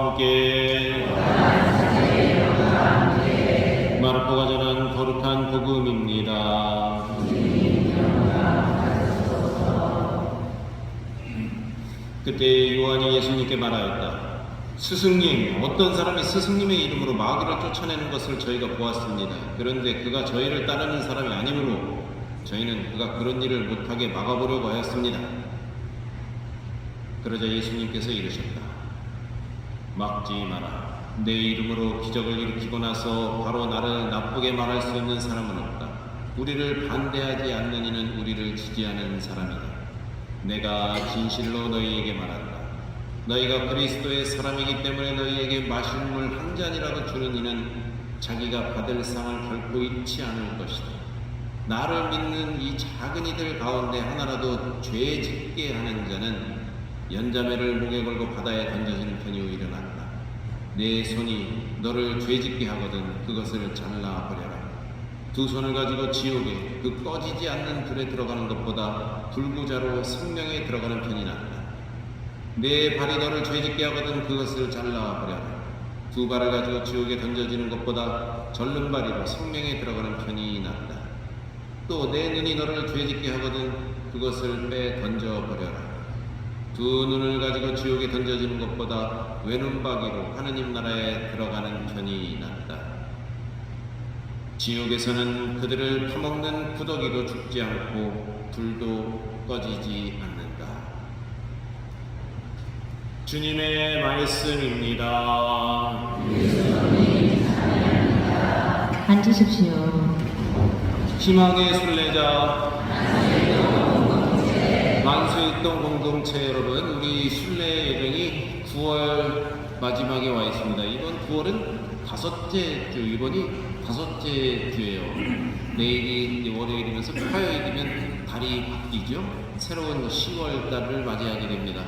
함께 마르코가 전한 거룩한 복음입니다. 그때 요한이 예수님께 말하였다. 스승님, 어떤 사람이 스승님의 이름으로 마귀를 쫓아내는 것을 저희가 보았습니다. 그런데 그가 저희를 따르는 사람이 아니므로 저희는 그가 그런 일을 못하게 막아보려고 하였습니다. 그러자 예수님께서 이르셨다. 막지 마라. 내 이름으로 기적을 일으키고 나서 바로 나를 나쁘게 말할 수 있는 사람은 없다. 우리를 반대하지 않는 이는 우리를 지지하는 사람이다. 내가 진실로 너희에게 말한다. 너희가 그리스도의 사람이기 때문에 너희에게 마실 물 한 잔이라도 주는 이는 자기가 받을 상을 결코 잃지 않을 것이다. 나를 믿는 이 작은 이들 가운데 하나라도 죄 짓게 하는 자는 연자매를 목에 걸고 바다에 던져지는 편이 오히려 낫다. 내 손이 너를 죄 짓게 하거든 그것을 잘라버려라. 두 손을 가지고 지옥에 그 꺼지지 않는 불에 들어가는 것보다 불구자로 생명에 들어가는 편이 낫다. 내 발이 너를 죄 짓게 하거든 그것을 잘라버려라. 두 발을 가지고 지옥에 던져지는 것보다 절른 발이로 생명에 들어가는 편이 낫다. 또 내 눈이 너를 죄 짓게 하거든 그것을 빼 던져버려라. 두 눈을 가지고 지옥에 던져지는 것보다 외눈박이로 하느님 나라에 들어가는 편이 낫다. 지옥에서는 그들을 파먹는 구더기도 죽지 않고 불도 꺼지지 않는다. 주님의 말씀입니다. 앉으십시오. 희망의 순례자 만수일동 공동체 여러분, 우리 순례 여정이 9월 마지막에 와 있습니다. 이번 9월은 다섯째 주, 이번이 다섯째 주예요. 내일이 월요일이면서 화요일이면 달이 바뀌죠. 새로운 10월 달을 맞이하게 됩니다.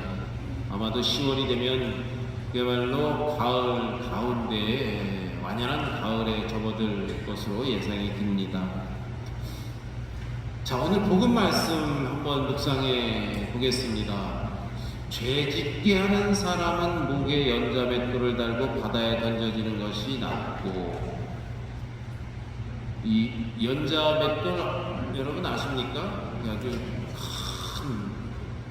아마도 10월이 되면 그야말로 가을 가운데에 완연한 가을에 접어들 것으로 예상이 됩니다. 자, 오늘 복음 말씀 한번 묵상해 보겠습니다. 죄 짓게 하는 사람은 목에 연자맷돌을 달고 바다에 던져지는 것이 낫고, 이 연자맷돌 여러분 아십니까? 아주 큰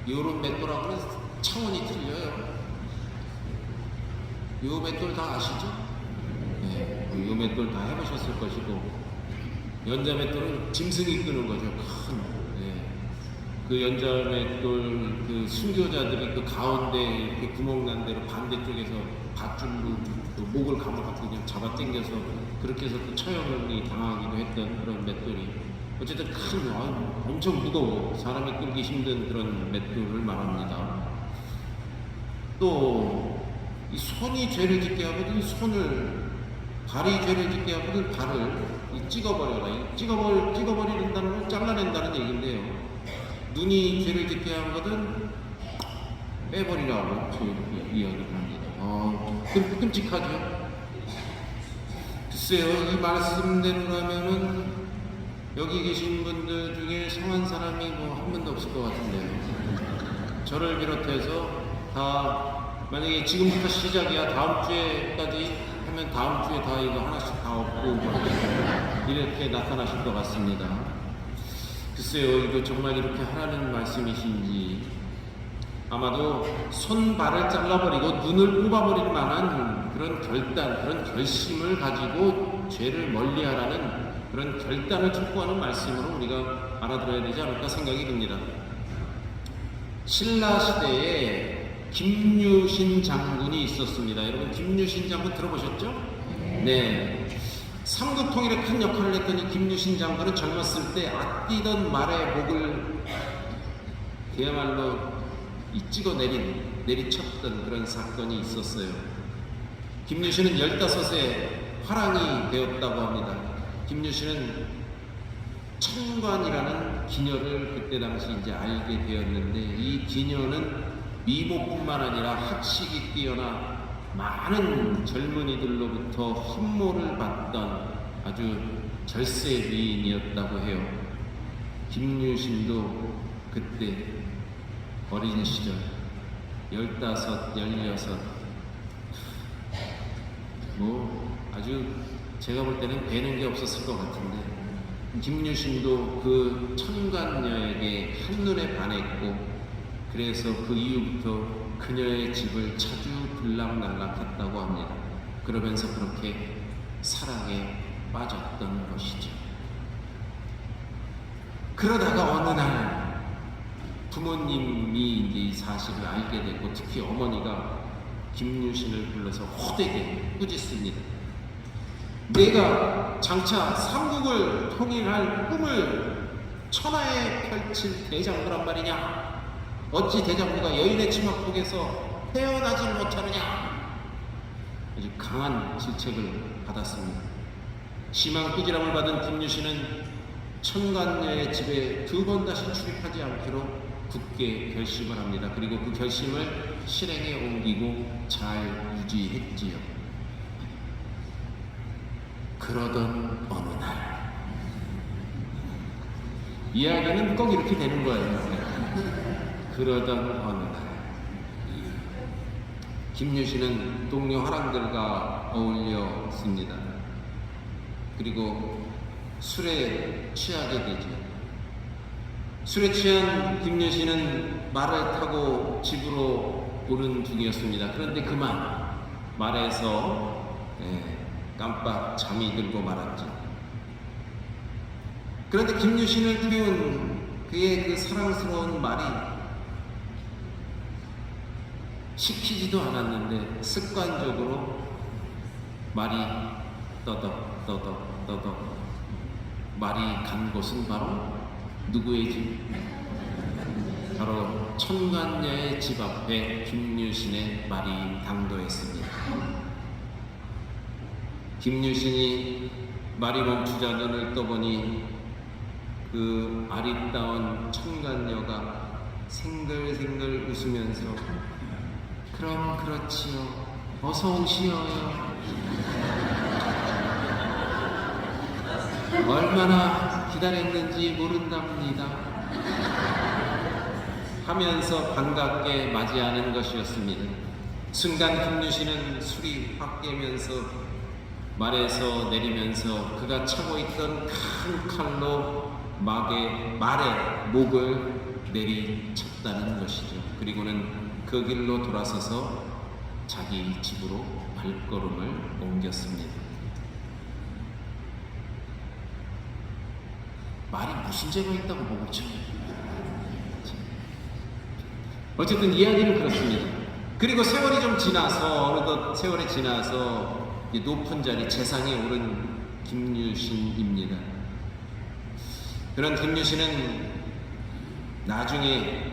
요런 맷돌하고는 차원이 틀려요. 요 맷돌 다 아시죠? 네, 요 맷돌 다 해보셨을 것이고, 연자맷돌은 짐승이 끄는 거죠. 큰. 네. 그 연자맷돌 그 순교자들이 그 가운데 이렇게 구멍 난 대로 반대쪽에서 밧줄로 그 목을 감아갖고 그냥 잡아 당겨서 그렇게 해서 또 처형이 당하기도 했던 그런 맷돌이 어쨌든 큰 엄청 무거워 사람이 끌기 힘든 그런 맷돌을 말합니다. 또 이 손이 죄를 짓게 하거든 손을, 발이 죄를 짓게 하거든 발을 찍어버려라. 찍어버린다는 건 잘라낸다는 얘기인데요. 눈이 죄를 짓게 하거든 빼버리라고 이야기를 합니다. 끔찍하죠. 글쎄요, 이 말씀대로라면은 여기 계신 분들 중에 성한 사람이 한 분도 없을 것 같은데요. 저를 비롯해서 다 만약에 지금부터 시작이야 다음 주에까지 하면 다음 주에 다 이거 하나씩 다 없고 이렇게 나타나실 것 같습니다. 글쎄요, 이거 정말 이렇게 하라는 말씀이신지. 아마도 손발을 잘라버리고 눈을 뽑아버릴 만한 그런 결단, 그런 결심을 가지고 죄를 멀리하라는 그런 결단을 촉구하는 말씀으로 우리가 알아들어야 되지 않을까 생각이 듭니다. 신라 시대에 김유신 장군이 있었습니다. 여러분 김유신 장군 들어보셨죠? 네. 삼국통일에 큰 역할을 했던 이 김유신 장군은 젊었을 때 아끼던 말의 목을 그야말로 찍어 내리쳤던 그런 사건이 있었어요. 김유신은 15세 화랑이 되었다고 합니다. 김유신은 천관이라는 기녀를 그때 당시 이제 알게 되었는데, 이 기녀는 미모뿐만 아니라 학식이 뛰어나 많은 젊은이들로부터 흠모를 받던 아주 절세 미인이었다고 해요. 김유신도 그때 어린 시절 15, 16 아주 제가 볼 때는 배는 게 없었을 것 같은데 김유신도 그 천관녀에게 한눈에 반했고 그래서 그 이후부터 그녀의 집을 자주 들락날락했다고 합니다. 그러면서 그렇게 사랑에 빠졌던 것이죠. 그러다가 어느 날 부모님이 이제 이 사실을 알게 됐고 특히 어머니가 김유신을 불러서 호되게 꾸짖습니다. 내가 장차 삼국을 통일할 꿈을 천하에 펼칠 대장부란 말이냐? 어찌 대장부가 여인의 치맛복에서 헤어나질 못하느냐? 아주 강한 질책을 받았습니다. 심한 꾸지람을 받은 김유신은 천관녀의 집에 2번 다시 출입하지 않기로 굳게 결심을 합니다. 그리고 그 결심을 실행에 옮기고 잘 유지했지요. 그러던 어느 날 이야기는 꼭 이렇게 되는 거예요. 그러던 어느 날 김유신은 동료 화랑들과 어울렸습니다. 그리고 술에 취하게 되죠. 술에 취한 김유신은 말을 타고 집으로 오는 중이었습니다. 그런데 그만 말에서 깜빡 잠이 들고 말았죠. 그런데 김유신을 태운 그의 그 사랑스러운 말이 시키지도 않았는데 습관적으로 말이 떠덕 말이 간 곳은 바로 누구의 집? 바로 천관녀의 집 앞에 김유신의 말이 당도했습니다. 김유신이 말이 멈추자 눈을 떠보니 그 아리따운 천관녀가 생글생글 웃으면서 그럼 그렇지요. 어서 오시어요. 얼마나 기다렸는지 모른답니다. 하면서 반갑게 맞이하는 것이었습니다. 순간 김유신은 술이 확 깨면서 말에서 내리면서 그가 차고 있던 큰 칼로 말의 목을 내리쳤다는 것이죠. 그리고는 그 길로 돌아서서 자기 집으로 발걸음을 옮겼습니다. 말이 무슨 죄가 있다고 보겠죠. 어쨌든 이야기는 그렇습니다. 그리고 세월이 좀 지나서 어느덧 세월이 지나서 높은 자리 재상에 오른 김유신입니다. 그런 김유신은 나중에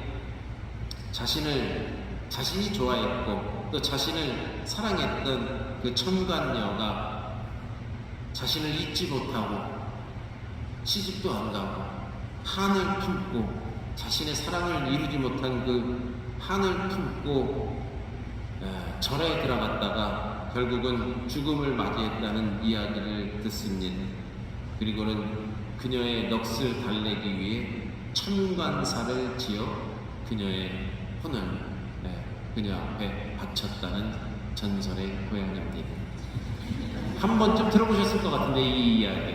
자신이 좋아했고 또 자신을 사랑했던 그 천관녀가 자신을 잊지 못하고 시집도 안 가고 한을 품고 자신의 사랑을 이루지 못한 그 한을 품고 절에 들어갔다가 결국은 죽음을 맞이했다는 이야기를 듣습니다. 그리고는 그녀의 넋을 달래기 위해 천관사를 지어 그녀의 혼을 그녀 앞에 바쳤다는 전설의 고향입니다. 한 번쯤 들어보셨을 것 같은데 이 이야기.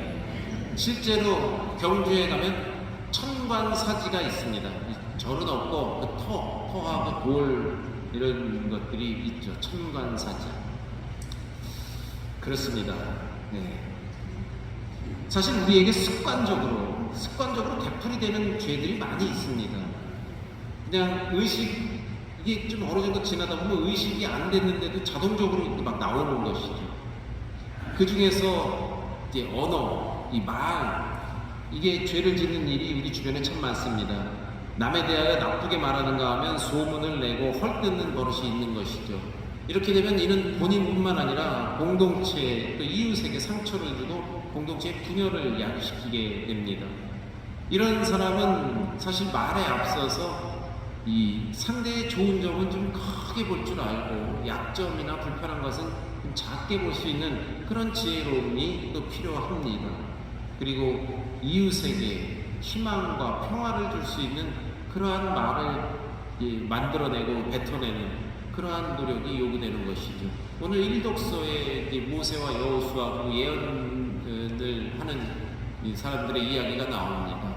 실제로 경주에 가면 천관사지가 있습니다. 절은 없고 그 터하고 돌 이런 것들이 있죠. 천관사지. 그렇습니다. 사실 우리에게 습관적으로 되풀이되는 죄들이 많이 있습니다. 그냥 이게 좀 어느 정도 지나다 보면 의식이 안 됐는데도 자동적으로 막 나오는 것이죠. 그 중에서 이제 언어, 이 말, 이게 죄를 짓는 일이 우리 주변에 참 많습니다. 남에 대하여 나쁘게 말하는가 하면 소문을 내고 헐뜯는 버릇이 있는 것이죠. 이렇게 되면 이는 본인뿐만 아니라 공동체 또 이웃에게 상처를 주고 공동체의 분열을 야기시키게 됩니다. 이런 사람은 사실 말에 앞서서 이 상대의 좋은 점은 좀 크게 볼 줄 알고 약점이나 불편한 것은 좀 작게 볼 수 있는 그런 지혜로움이 또 필요합니다. 그리고 이웃에게 희망과 평화를 줄 수 있는 그러한 말을 만들어내고 뱉어내는 그러한 노력이 요구되는 것이죠. 오늘 일독서에 모세와 여호수아 그 예언을 하는 이 사람들의 이야기가 나옵니다.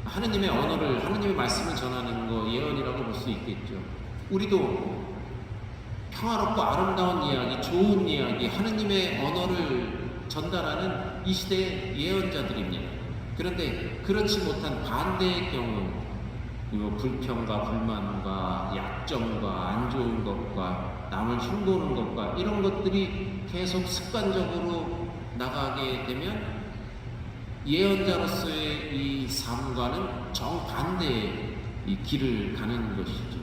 하느님의 언어를, 하느님의 말씀을 전하는 거 예언이라고 볼 수 있겠죠. 우리도 평화롭고 아름다운 이야기, 좋은 이야기, 하느님의 언어를 전달하는 이 시대의 예언자들입니다. 그런데 그렇지 못한 반대의 경우, 불평과 불만과 약점과 안 좋은 것과 남을 흉보는 것과 이런 것들이 계속 습관적으로 나가게 되면 예언자로서의 이 삶과는 정반대의 이 길을 가는 것이죠.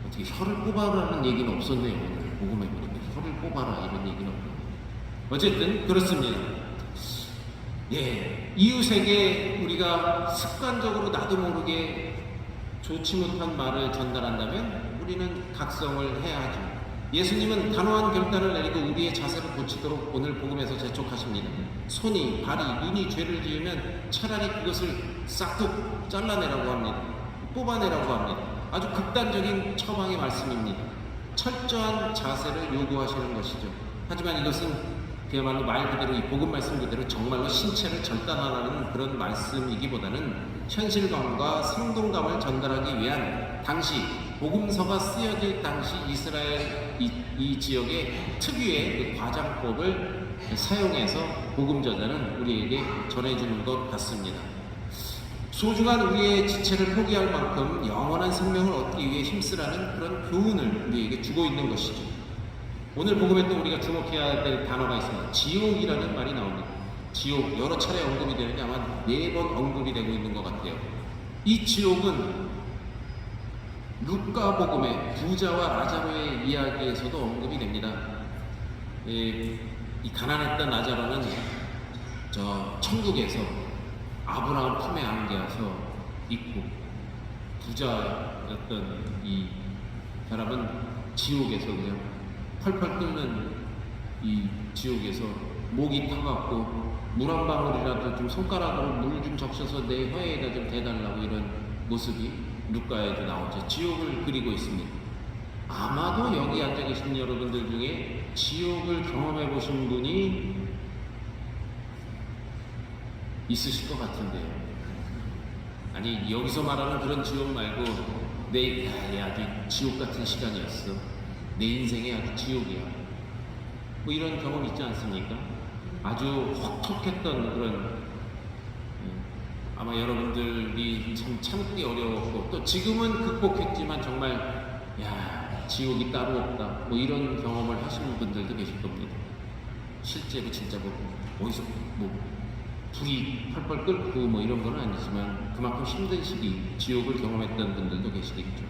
어떻게 혀를 뽑아라는 얘기는 없었네요. 오늘 복음에 보니까 혀를 뽑아라 이런 얘기는 없네요. 어쨌든 그렇습니다. 예, 이웃에게 우리가 습관적으로 나도 모르게 좋지 못한 말을 전달한다면 우리는 각성을 해야 하죠. 예수님은 단호한 결단을 내리고 우리의 자세를 고치도록 오늘 복음에서 재촉하십니다. 손이, 발이, 눈이 죄를 지으면 차라리 그것을 싹둑 잘라내라고 합니다. 뽑아내라고 합니다. 아주 극단적인 처방의 말씀입니다. 철저한 자세를 요구하시는 것이죠. 하지만 이것은 그야말로 말 그대로 이 복음 말씀 그대로 정말로 신체를 절단하라는 그런 말씀이기보다는 현실감과 생동감을 전달하기 위한 당시 복음서가 쓰여질 당시 이스라엘 이 지역의 특유의 그 과장법을 사용해서 복음 저자는 우리에게 전해주는 것 같습니다. 소중한 우리의 지체를 포기할 만큼 영원한 생명을 얻기 위해 힘쓰라는 그런 교훈을 우리에게 주고 있는 것이죠. 오늘 복음에 또 우리가 주목해야 될 단어가 있습니다. 지옥이라는 말이 나옵니다. 지옥 여러 차례 언급이 되는데 아마 4번 언급이 되고 있는 것 같아요. 이 지옥은 루카복음의 부자와 라자로의 이야기에서도 언급이 됩니다. 이 가난했던 라자로는 저 천국에서 아브라함 품에 안겨서 있고, 부자였던 이 사람은 지옥에서 그냥 펄펄 끓는 이 지옥에서 목이 타갖고 물 한 방울이라도 좀 손가락으로 물 좀 적셔서 내 혀에다 좀 대달라고 이런 모습이 루카에도 나오죠. 지옥을 그리고 있습니다. 아마도 여기 앉아 계신 여러분들 중에 지옥을 경험해 보신 분이 있으실 것 같은데요. 아니 여기서 말하는 그런 지옥 말고 내 아주 지옥 같은 시간이었어. 내 인생이 아주 지옥이야. 뭐 이런 경험 있지 않습니까? 아주 혹독했던 그런 아마 여러분들이 참 참기 어려웠고 또 지금은 극복했지만 정말 야 지옥이 따로 없다 뭐 이런 경험을 하시는 분들도 계실 겁니다. 실제로 진짜 뭐 어디서 뭐 불이 펄펄 끓고 뭐 이런 건 아니지만 그만큼 힘든 시기 지옥을 경험했던 분들도 계시겠죠.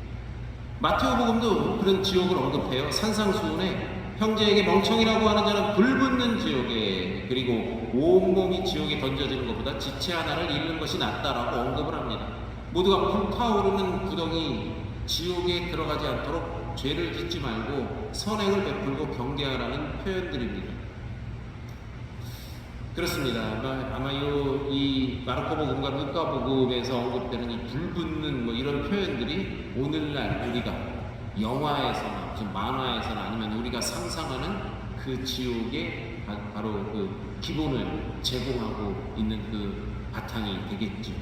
마태오복음도 그런 지옥을 언급해요. 산상수훈에 형제에게 멍청이라고 하는 자는 불붙는 지옥에 그리고 온몸이 지옥에 던져지는 것보다 지체 하나를 잃는 것이 낫다라고 언급을 합니다. 모두가 불타오르는 구덩이 지옥에 들어가지 않도록 죄를 짓지 말고 선행을 베풀고 경계하라는 표현들입니다. 그렇습니다. 아마 이 마르코복음과 루카복음에서 언급되는 이 불붙는 뭐 이런 표현들이 오늘날 우리가 영화에서나 무슨 만화에서나 아니면 우리가 상상하는 그 지옥의 바로 그 기본을 제공하고 있는 그 바탕이 되겠죠.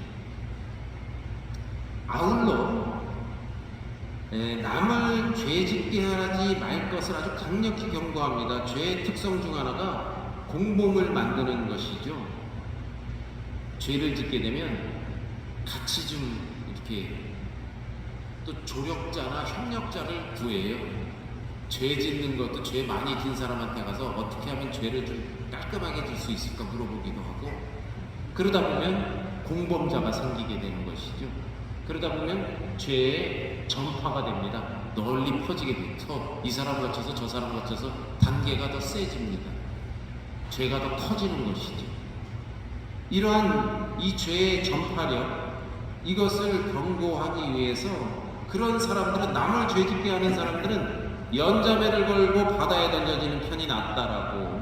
아울러 남을 죄짓게 하지 말 것을 아주 강력히 경고합니다. 죄의 특성 중 하나가 공범을 만드는 것이죠. 죄를 짓게 되면 같이 좀 이렇게 또 조력자나 협력자를 구해요. 죄 짓는 것도 죄 많이 진 사람한테 가서 어떻게 하면 죄를 좀 깔끔하게 질 수 있을까 물어보기도 하고 그러다 보면 공범자가 생기게 되는 것이죠. 그러다 보면 죄의 전파가 됩니다. 널리 퍼지게 돼서 이 사람 거쳐서 저 사람 거쳐서 단계가 더 세집니다. 죄가 더 커지는 것이죠. 이러한 이 죄의 전파력 이것을 경고하기 위해서 그런 사람들은 남을 죄짓게 하는 사람들은 연자매를 걸고 바다에 던져지는 편이 낫다라고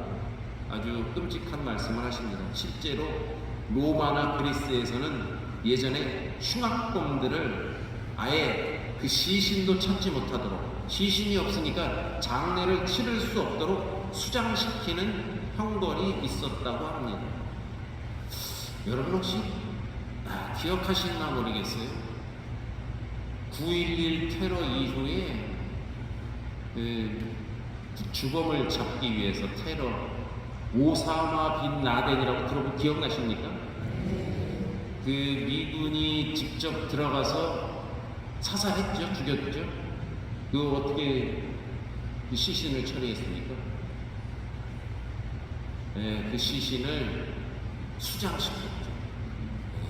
아주 끔찍한 말씀을 하십니다. 실제로 로마나 그리스에서는 예전에 흉악범들을 아예 그 시신도 찾지 못하도록, 시신이 없으니까 장례를 치를 수 없도록 수장시키는 형벌이 있었다고 합니다. 여러분 혹시 기억하시나 모르겠어요. 9.11 테러 이후에 그 주범을 잡기 위해서 테러 오사마 빈 라덴이라고 들어본 기억나십니까? 그 미군이 직접 들어가서 사살했죠, 죽였죠. 그 어떻게 그 시신을 처리했습니까? 네, 그 시신을 수장시켰죠.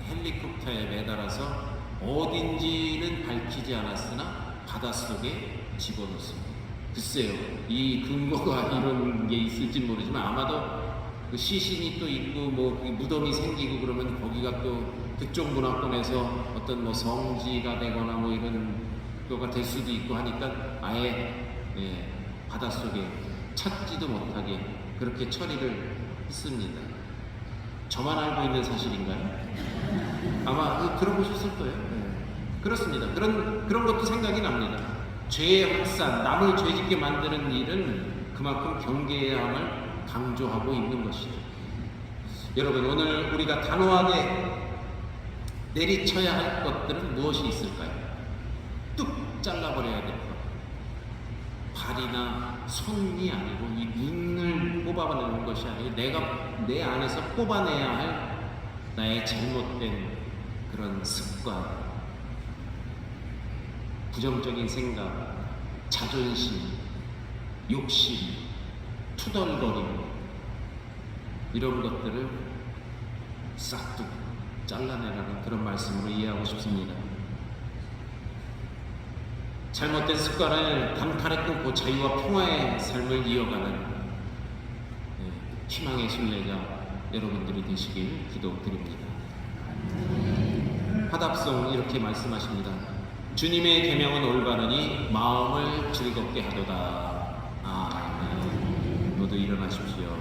헬리콥터에 매달아서 어딘지는 밝히지 않았으나 바닷속에 집어넣습니다. 글쎄요, 이 근거가 이런 게 있을지 모르지만 아마도 그 시신이 또 있고 뭐 무덤이 생기고 그러면 거기가 또 그쪽 문화권에서 어떤 뭐 성지가 되거나 뭐 이런 거가 될 수도 있고 하니까 아예 바닷속에 찾지도 못하게 그렇게 처리를 했습니다. 저만 알고 있는 사실인가요? 아마 들어보셨을 거예요. 그렇습니다. 그런 것도 생각이 납니다. 죄의 확산, 남을 죄짓게 만드는 일은 그만큼 경계해야 함을 강조하고 있는 것이죠. 여러분, 오늘 우리가 단호하게 내리쳐야 할 것들은 무엇이 있을까요? 뚝 잘라버려야 될 것. 발이나 손이 아니고 이 눈을 뽑아내는 것이 아니고 내가 내 안에서 뽑아내야 할 나의 잘못된 그런 습관, 부정적인 생각, 자존심, 욕심, 투덜거림, 이런 것들을 싹둑 잘라내라는 그런 말씀으로 이해하고 싶습니다. 잘못된 습관을 단칼에 끊고 자유와 평화의 삶을 이어가는 희망의 순례자 여러분들이 되시길 기도드립니다. 화답송 이렇게 말씀하십니다. 주님의 계명은 올바르니 마음을 즐겁게 하도다. 아멘. 모두 일어나십시오.